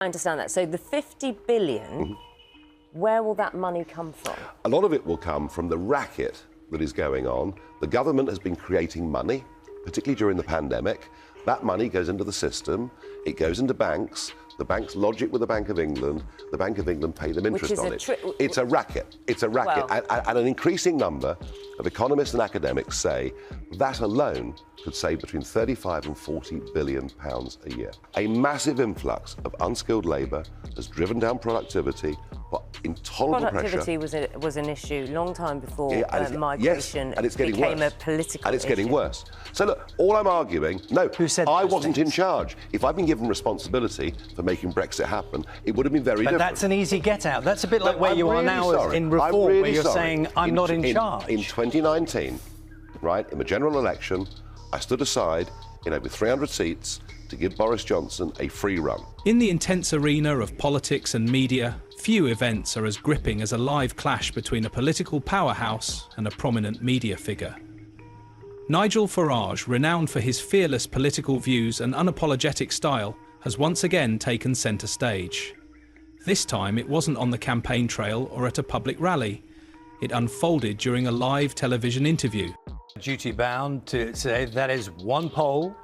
I understand that. So the 50 billion, where will that money come from? A lot of it will come from the racket that is going on. The government has been creating money, particularly during the pandemic. That money goes into the system, it goes into banks, the banks lodge it with the Bank of England, the Bank of England pay them interest on it. It's a racket, it's a racket. Well, and an increasing number of economists and academics say that alone could save between 35 and 40 billion pounds a year. A massive influx of unskilled labour has driven down productivity, but intolerable productivity pressure. was an issue long time before Yes, migration and it's getting became worse. a political And it's getting issue. worse. So look, all I'm arguing, no, Who said I those wasn't things? in charge. If I'd been given responsibility for making Brexit happen, it would have been very But different. that's an easy get out. That's a bit like No, where I'm you are really now sorry. in Reform, I'm really where you're sorry. saying, I'm not in charge. In 2019, right, in the general election, I stood aside in over 300 seats to give Boris Johnson a free run. In the intense arena of politics and media, few events are as gripping as a live clash between a political powerhouse and a prominent media figure. Nigel Farage, renowned for his fearless political views and unapologetic style, has once again taken centre stage. This time it wasn't on the campaign trail or at a public rally. It unfolded during a live television interview. Duty bound to say that is one poll,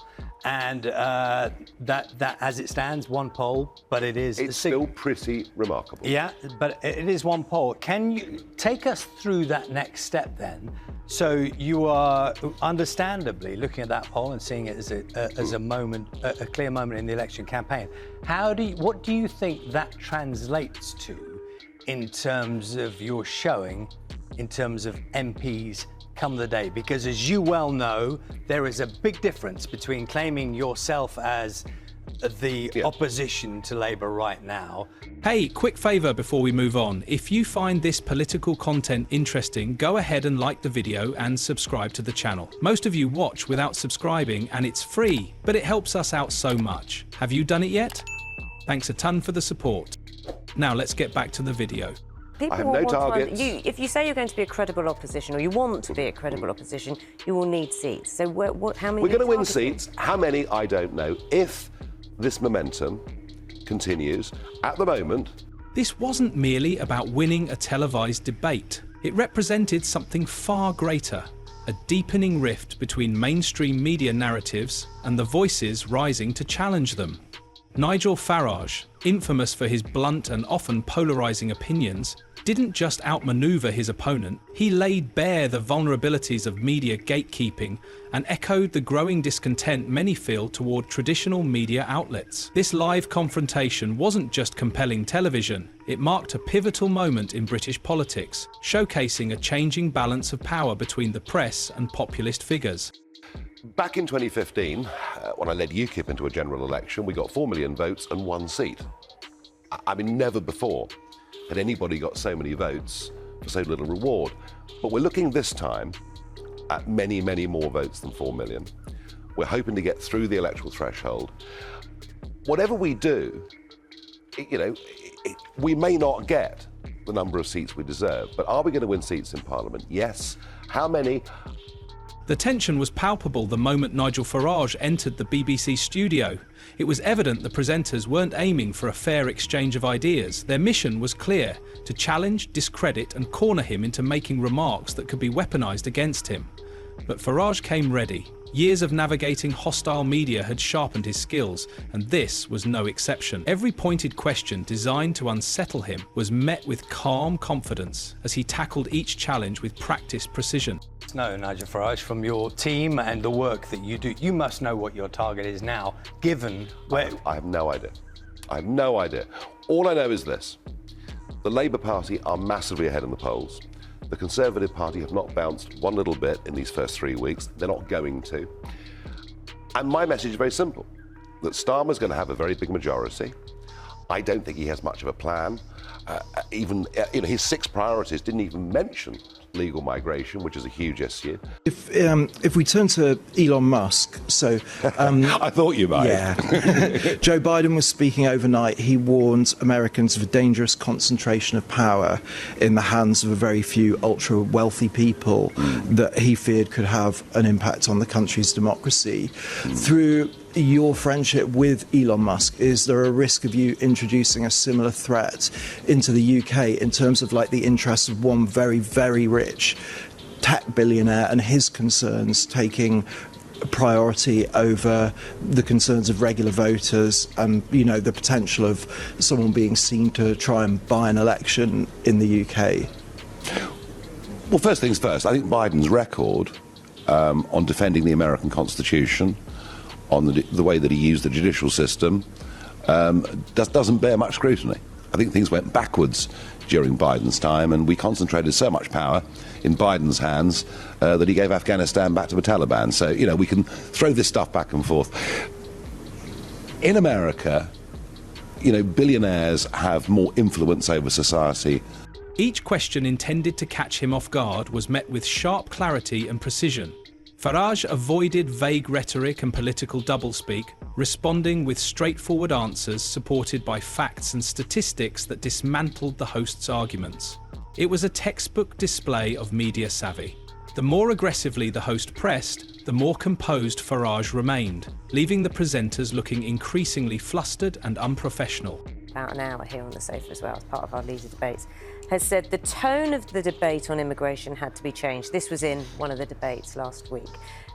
and that as it stands, one poll, but it is... It's still pretty remarkable. Yeah, but it is one poll. Can you take us through that next step then? So you are understandably looking at that poll and seeing it as a moment, a clear moment in the election campaign. What do you think that translates to in terms of your showing, in terms of MPs come the day? Because as you well know, there is a big difference between claiming yourself as the opposition to Labour right now. Hey, quick favour before we move on. If you find this political content interesting, go ahead and like the video and subscribe to the channel. Most of you watch without subscribing and it's free, but it helps us out so much. Have you done it yet? Thanks a ton for the support. Now let's get back to the video. People I have will no want to targets. if you say you're going to be a credible opposition, or you want to be a credible opposition, you will need seats. So how many? We're going to win targeting? seats. How many? I don't know. If this momentum continues, at the moment... This wasn't merely about winning a televised debate. It represented something far greater, a deepening rift between mainstream media narratives and the voices rising to challenge them. Nigel Farage, infamous for his blunt and often polarising opinions, didn't just outmaneuver his opponent, he laid bare the vulnerabilities of media gatekeeping and echoed the growing discontent many feel toward traditional media outlets. This live confrontation wasn't just compelling television, it marked a pivotal moment in British politics, showcasing a changing balance of power between the press and populist figures. Back in 2015, when I led UKIP into a general election, we got 4 million votes and 1 seat. I mean, never before had anybody got so many votes for so little reward. But we're looking this time at many, many more votes than 4 million. We're hoping to get through the electoral threshold. Whatever we do, we may not get the number of seats we deserve, but are we going to win seats in Parliament? Yes. How many? The tension was palpable the moment Nigel Farage entered the BBC studio. It was evident the presenters weren't aiming for a fair exchange of ideas. Their mission was clear: to challenge, discredit and corner him into making remarks that could be weaponised against him. But Farage came ready. Years of navigating hostile media had sharpened his skills, and this was no exception. Every pointed question designed to unsettle him was met with calm confidence as he tackled each challenge with practiced precision. No, Nigel Farage, from your team and the work that you do, you must know what your target is now, given where... I have no idea. I have no idea. All I know is this. The Labour Party are massively ahead in the polls. The Conservative Party have not bounced one little bit in these first 3 weeks. They're not going to. And my message is very simple, that Starmer's going to have a very big majority. I don't think he has much of a plan. His 6 priorities didn't even mention legal migration, which is a huge issue. If we turn to Elon Musk, so... I thought you might. Yeah. Joe Biden was speaking overnight. He warned Americans of a dangerous concentration of power in the hands of a very few ultra-wealthy people that he feared could have an impact on the country's democracy. Through your friendship with Elon Musk, is there a risk of you introducing a similar threat into the UK in terms of like the interests of one very, very rich tech billionaire and his concerns taking priority over the concerns of regular voters and, you know, the potential of someone being seen to try and buy an election in the UK? Well, first things first, I think Biden's record on defending the American Constitution, on the way that he used the judicial system, doesn't bear much scrutiny. I think things went backwards during Biden's time, and we concentrated so much power in Biden's hands that he gave Afghanistan back to the Taliban. So, you know, we can throw this stuff back and forth. In America, you know, billionaires have more influence over society. Each question intended to catch him off guard was met with sharp clarity and precision. Farage avoided vague rhetoric and political doublespeak, responding with straightforward answers supported by facts and statistics that dismantled the host's arguments. It was a textbook display of media savvy. The more aggressively the host pressed, the more composed Farage remained, leaving the presenters looking increasingly flustered and unprofessional. About an hour here on the sofa as well, as part of our leader debates, has said the tone of the debate on immigration had to be changed. This was in one of the debates last week.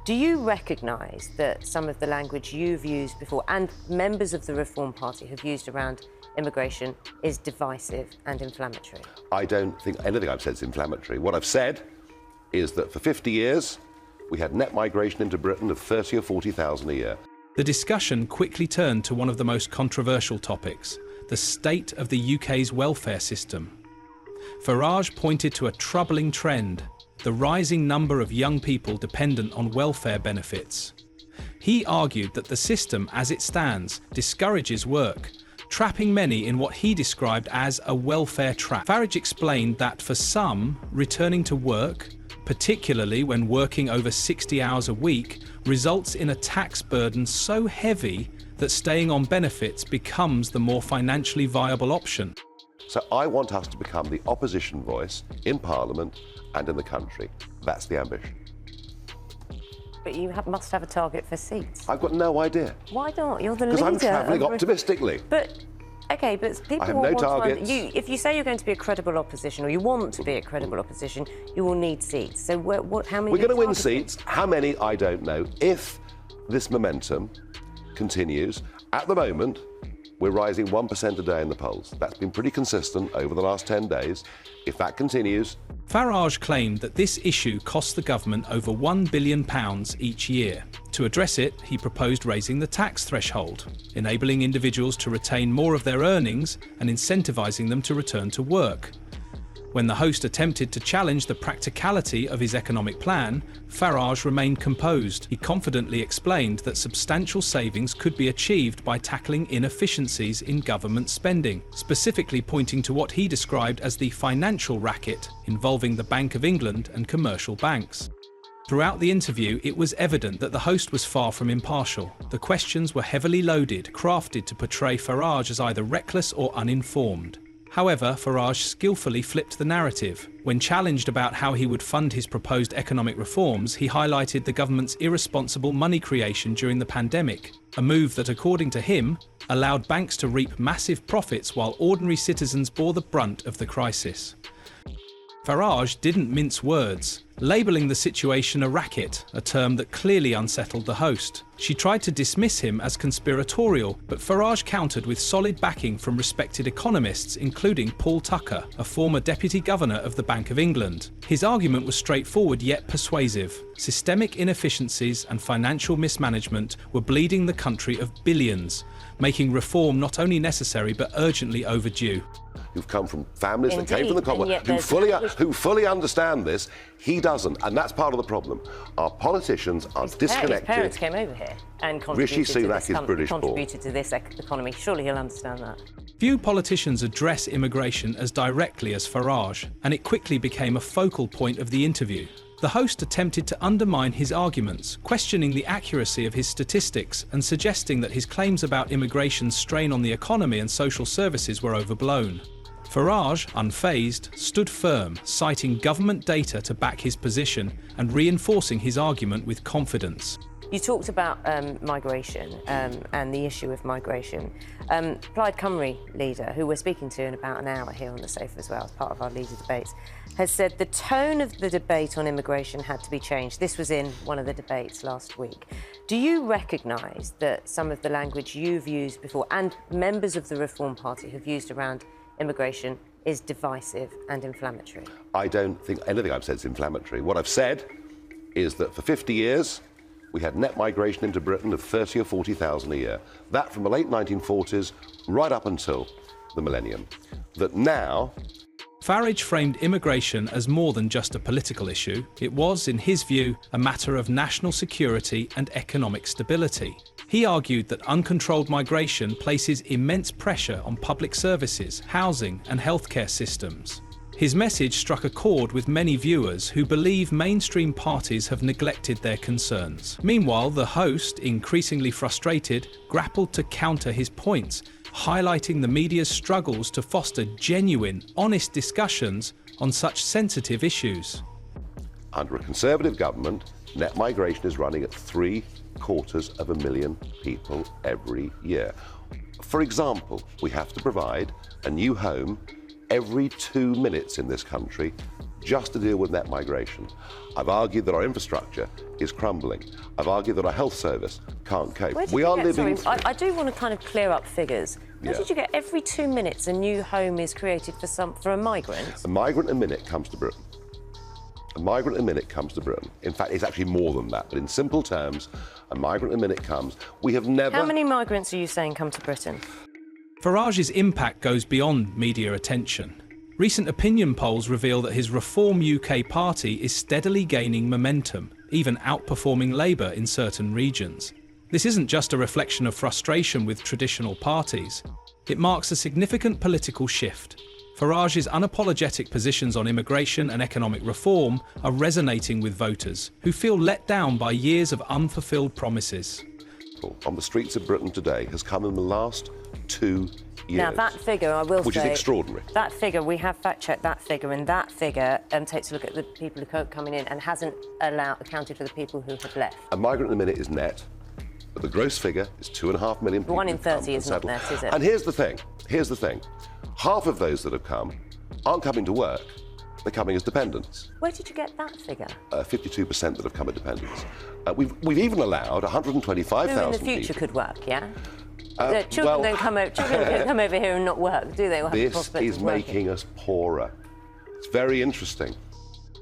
Do you recognise that some of the language you've used before and members of the Reform Party have used around immigration is divisive and inflammatory? I don't think anything I've said is inflammatory. What I've said is that for 50 years, we had net migration into Britain of 30 or 40,000 a year. The discussion quickly turned to one of the most controversial topics, the state of the UK's welfare system. Farage pointed to a troubling trend, the rising number of young people dependent on welfare benefits. He argued that the system, as it stands, discourages work, trapping many in what he described as a welfare trap. Farage explained that for some, returning to work, particularly when working over 60 hours a week, results in a tax burden so heavy that staying on benefits becomes the more financially viable option. So I want us to become the opposition voice in Parliament and in the country. That's the ambition. But you must have a target for seats. I've got no idea. Why not? You're the leader. Because I'm travelling optimistically. But, OK, but people I have will no want targets. if you say you're going to be a credible opposition, or you want to be a credible opposition, you will need seats. So how many? We're going to win seats. How many, I don't know. If this momentum continues, at the moment, we're rising 1% a day in the polls. That's been pretty consistent over the last 10 days. If that continues... Farage claimed that this issue cost the government over £1 billion each year. To address it, he proposed raising the tax threshold, enabling individuals to retain more of their earnings and incentivising them to return to work. When the host attempted to challenge the practicality of his economic plan, Farage remained composed. He confidently explained that substantial savings could be achieved by tackling inefficiencies in government spending, specifically pointing to what he described as the financial racket involving the Bank of England and commercial banks. Throughout the interview, it was evident that the host was far from impartial. The questions were heavily loaded, crafted to portray Farage as either reckless or uninformed. However, Farage skillfully flipped the narrative. When challenged about how he would fund his proposed economic reforms, he highlighted the government's irresponsible money creation during the pandemic, a move that, according to him, allowed banks to reap massive profits while ordinary citizens bore the brunt of the crisis. Farage didn't mince words, labelling the situation a racket, a term that clearly unsettled the host. She tried to dismiss him as conspiratorial, but Farage countered with solid backing from respected economists, including Paul Tucker, a former deputy governor of the Bank of England. His argument was straightforward yet persuasive. Systemic inefficiencies and financial mismanagement were bleeding the country of billions, making reform not only necessary but urgently overdue. Who've come from families Indeed, that came from the Commonwealth, who fully understand this. He doesn't, and that's part of the problem. Our politicians are disconnected. His parents came over here and Rishi Sunak is British born. Contributed to this economy. Surely he'll understand that. Few politicians address immigration as directly as Farage, and it quickly became a focal point of the interview. The host attempted to undermine his arguments, questioning the accuracy of his statistics and suggesting that his claims about immigration's strain on the economy and social services were overblown. Farage, unfazed, stood firm, citing government data to back his position and reinforcing his argument with confidence. You talked about migration and the issue of migration. Plaid Cymru leader, who we're speaking to in about an hour here on The Safe as well, as part of our leader debates, has said the tone of the debate on immigration had to be changed. This was in one of the debates last week. Do you recognise that some of the language you've used before and members of the Reform Party have used around immigration is divisive and inflammatory? I don't think anything I've said is inflammatory. What I've said is that for 50 years, we had net migration into Britain of 30 or 40,000 a year. That from the late 1940s right up until the millennium. That now... Farage framed immigration as more than just a political issue. It was, in his view, a matter of national security and economic stability. He argued that uncontrolled migration places immense pressure on public services, housing and healthcare systems. His message struck a chord with many viewers who believe mainstream parties have neglected their concerns. Meanwhile, the host, increasingly frustrated, grappled to counter his points, highlighting the media's struggles to foster genuine, honest discussions on such sensitive issues. Under a Conservative government, net migration is running at 750,000 people every year. For example, we have to provide a new home every 2 minutes in this country just to deal with net migration. I've argued that our infrastructure is crumbling. I've argued that our health service can't cope. We are living... I do want to kind of clear up figures. Where did you get every 2 minutes a new home is created for a migrant? A migrant a minute comes to Britain. A migrant a minute comes to Britain. In fact, it's actually more than that. But in simple terms, a migrant a minute comes. We have never... How many migrants are you saying come to Britain? Farage's impact goes beyond media attention. Recent opinion polls reveal that his Reform UK party is steadily gaining momentum, even outperforming Labour in certain regions. This isn't just a reflection of frustration with traditional parties. It marks a significant political shift. Farage's unapologetic positions on immigration and economic reform are resonating with voters who feel let down by years of unfulfilled promises. On the streets of Britain today has come in the last 2 years. Now that figure, I will say... Which is extraordinary. That figure, we have fact-checked that figure, and that figure takes a look at the people who are coming in and hasn't accounted for the people who have left. A migrant a minute is net, but the gross figure is 2.5 million people. 1 in 30 is not net, is it? And here's the thing. Half of those that have come aren't coming to work. They're coming as dependents. Where did you get that figure? 52% that have come as dependents. We've even allowed 125,000 Who in the future could work, yeah? Children don't come over here and not work, do they? This is making us poorer. It's very interesting.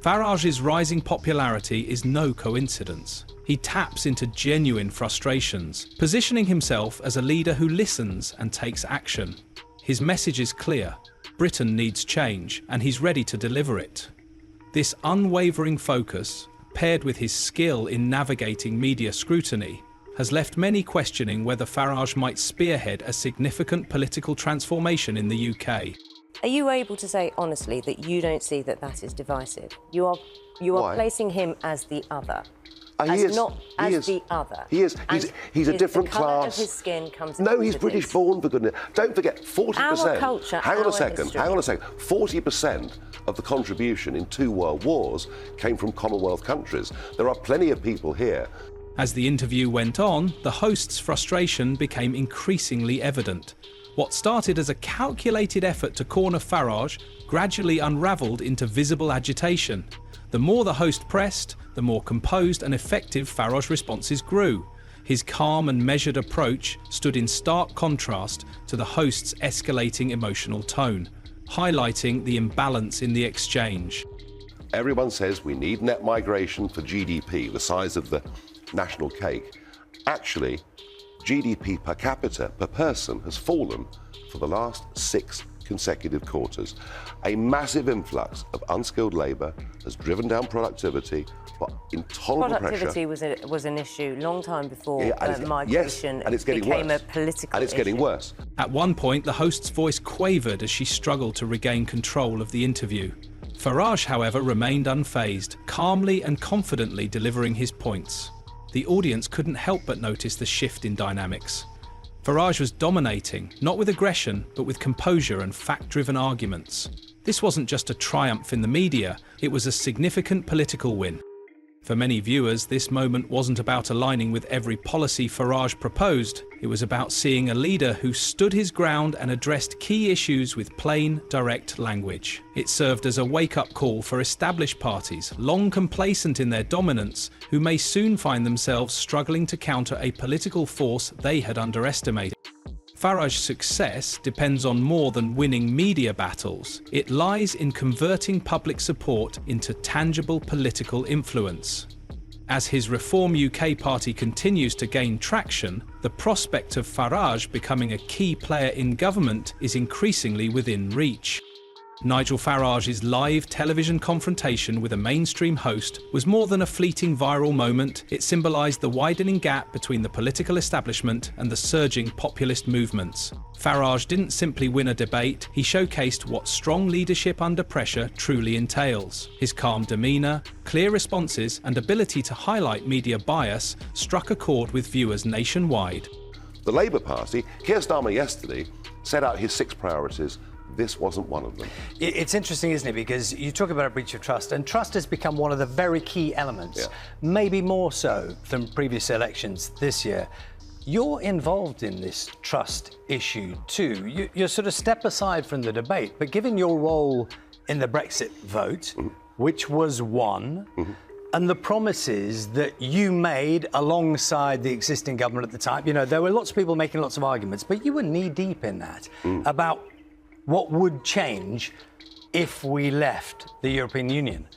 Farage's rising popularity is no coincidence. He taps into genuine frustrations, positioning himself as a leader who listens and takes action. His message is clear. Britain needs change, and he's ready to deliver it. This unwavering focus, paired with his skill in navigating media scrutiny, has left many questioning whether Farage might spearhead a significant political transformation in the UK. Are you able to say honestly that you don't see that that is divisive? You are placing him as the other. The other. He is. He's a different class. The colour of his skin comes into he's British born, for goodness. Don't forget, 40%. Our culture, hang on a second. History. Hang on a second. 40% of the contribution in 2 world wars came from Commonwealth countries. There are plenty of people here. As the interview went on, the host's frustration became increasingly evident. What started as a calculated effort to corner Farage gradually unravelled into visible agitation. The more the host pressed, the more composed and effective Farage's responses grew. His calm and measured approach stood in stark contrast to the host's escalating emotional tone, highlighting the imbalance in the exchange. Everyone says we need net migration for GDP, the size of the national cake. Actually, GDP per capita, per person, has fallen for the last 6 consecutive quarters. A massive influx of unskilled labour has driven down productivity, but intolerable productivity pressure. was an issue long time before migration yes, and it's getting became worse. a political And it's getting issue. worse. At one point, the host's voice quavered as she struggled to regain control of the interview. Farage, however, remained unfazed, calmly and confidently delivering his points. The audience couldn't help but notice the shift in dynamics. Farage was dominating, not with aggression, but with composure and fact-driven arguments. This wasn't just a triumph in the media, it was a significant political win. For many viewers, this moment wasn't about aligning with every policy Farage proposed. It was about seeing a leader who stood his ground and addressed key issues with plain, direct language. It served as a wake-up call for established parties, long complacent in their dominance, who may soon find themselves struggling to counter a political force they had underestimated. Farage's success depends on more than winning media battles. It lies in converting public support into tangible political influence. As his Reform UK party continues to gain traction, the prospect of Farage becoming a key player in government is increasingly within reach. Nigel Farage's live television confrontation with a mainstream host was more than a fleeting viral moment. It symbolised the widening gap between the political establishment and the surging populist movements. Farage didn't simply win a debate, he showcased what strong leadership under pressure truly entails. His calm demeanour, clear responses and ability to highlight media bias struck a chord with viewers nationwide. The Labour Party, Keir Starmer yesterday, set out his 6 priorities. This wasn't one of them. It's interesting, isn't it? Because you talk about a breach of trust, and trust has become one of the very key elements, maybe more so than previous elections this year. You're involved in this trust issue too. You're sort of step aside from the debate, but given your role in the Brexit vote, which was won, and the promises that you made alongside the existing government at the time, you know, there were lots of people making lots of arguments, but you were knee-deep in that about what would change if we left the European Union.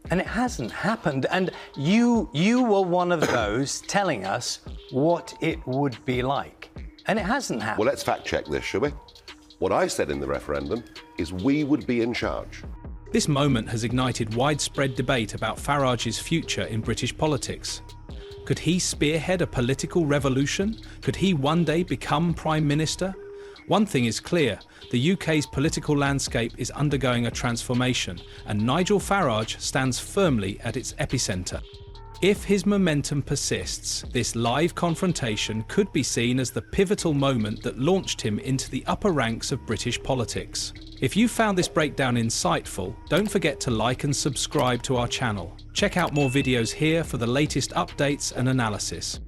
And it hasn't happened. And you were one of those telling us what it would be like. And it hasn't happened. Well, let's fact check this, shall we? What I said in the referendum is we would be in charge. This moment has ignited widespread debate about Farage's future in British politics. Could he spearhead a political revolution? Could he one day become Prime Minister? One thing is clear, the UK's political landscape is undergoing a transformation, and Nigel Farage stands firmly at its epicentre. If his momentum persists, this live confrontation could be seen as the pivotal moment that launched him into the upper ranks of British politics. If you found this breakdown insightful, don't forget to like and subscribe to our channel. Check out more videos here for the latest updates and analysis.